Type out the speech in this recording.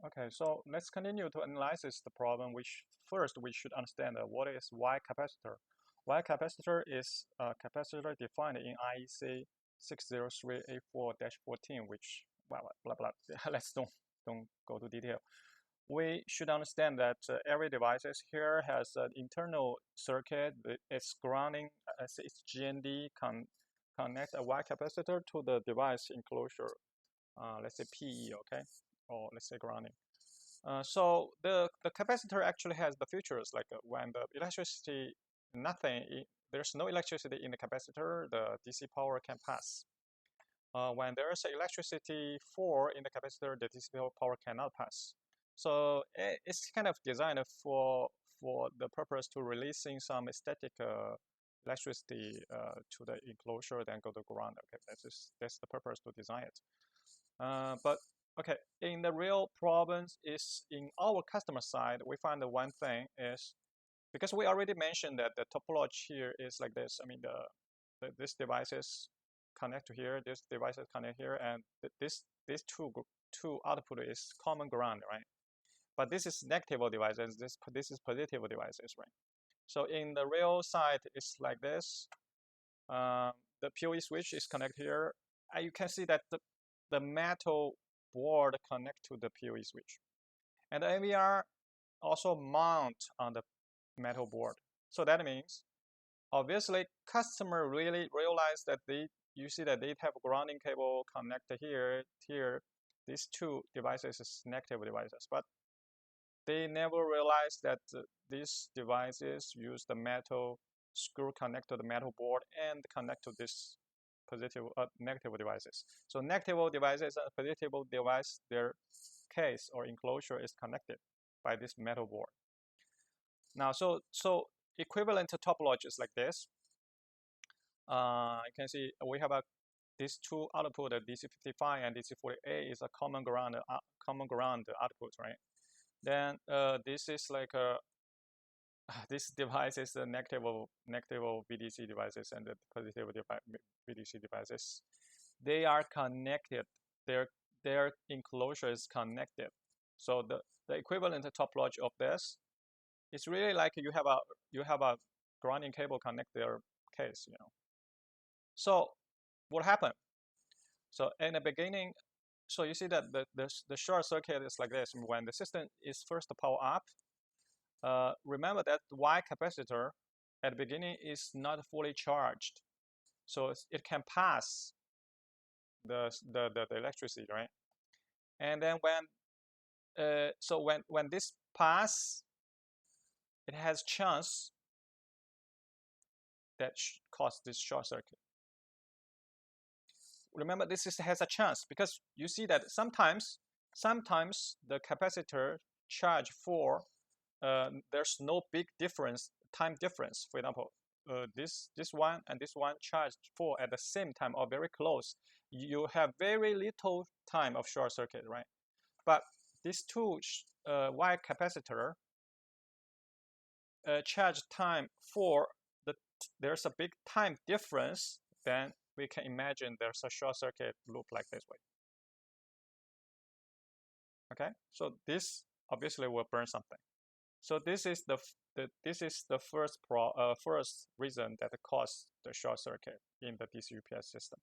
Okay, so let's continue to analyze the problem. Which first we should understand what is Y capacitor. Y capacitor is a capacitor defined in IEC 603A4-14, which blah blah blah. Let's don't go to detail. We should understand that every device here has an internal circuit. Its grounding, its GND connect a Y capacitor to the device enclosure. Let's say PE, okay, or let's say grounding. So the capacitor actually has the features like when the electricity, there's no electricity in the capacitor, the DC power can pass. When there's electricity for in the capacitor, the DC power cannot pass. So it's kind of designed for the purpose to releasing some static electricity to the enclosure, then go to ground. Okay, that's the purpose to design it. But okay, in the real problems is in our customer side, we find the one thing is because we already mentioned that the topology here is like this. I mean, this devices connect to here, this devices connect here, and this two output is common ground, right? But this is negative devices. This is positive devices, right? So in the real side, it's like this. The PoE switch is connected here. You can see that the metal board connect to the PoE switch. And the NVR also mount on the metal board. So that means, obviously, customer really realize that you see that they have grounding cable connected here. These two devices is negative devices, but they never realize that these devices use the metal screw connect to the metal board and connect to this negative devices. So negative devices and positive device, their case or enclosure is connected by this metal board. Now, so equivalent to topology is like this. You can see we have these two output, DC55 and DC40A is a common ground output, right? Then this is like this device is the negative VDC devices and the positive VDC devices. They are connected. Their enclosure is connected. So the equivalent topology of this is really like you have a grounding cable connect their case, you know. So what happened? So in the beginning, so you see that the short circuit is like this. When the system is first power up, remember that Y capacitor at the beginning is not fully charged, so it can pass the electricity, right? And then when this pass, it has chance that cause this short circuit. Remember, this has a chance because you see that sometimes the capacitor charge for there's no big time difference. For example, this one and this one charged for at the same time or very close. You have very little time of short circuit, right? But these two Y capacitor charge time for there's a big time difference, then we can imagine there's a short circuit loop like this way. Okay, so this obviously will burn something. So this is the first reason that caused the short circuit in the DC UPS system.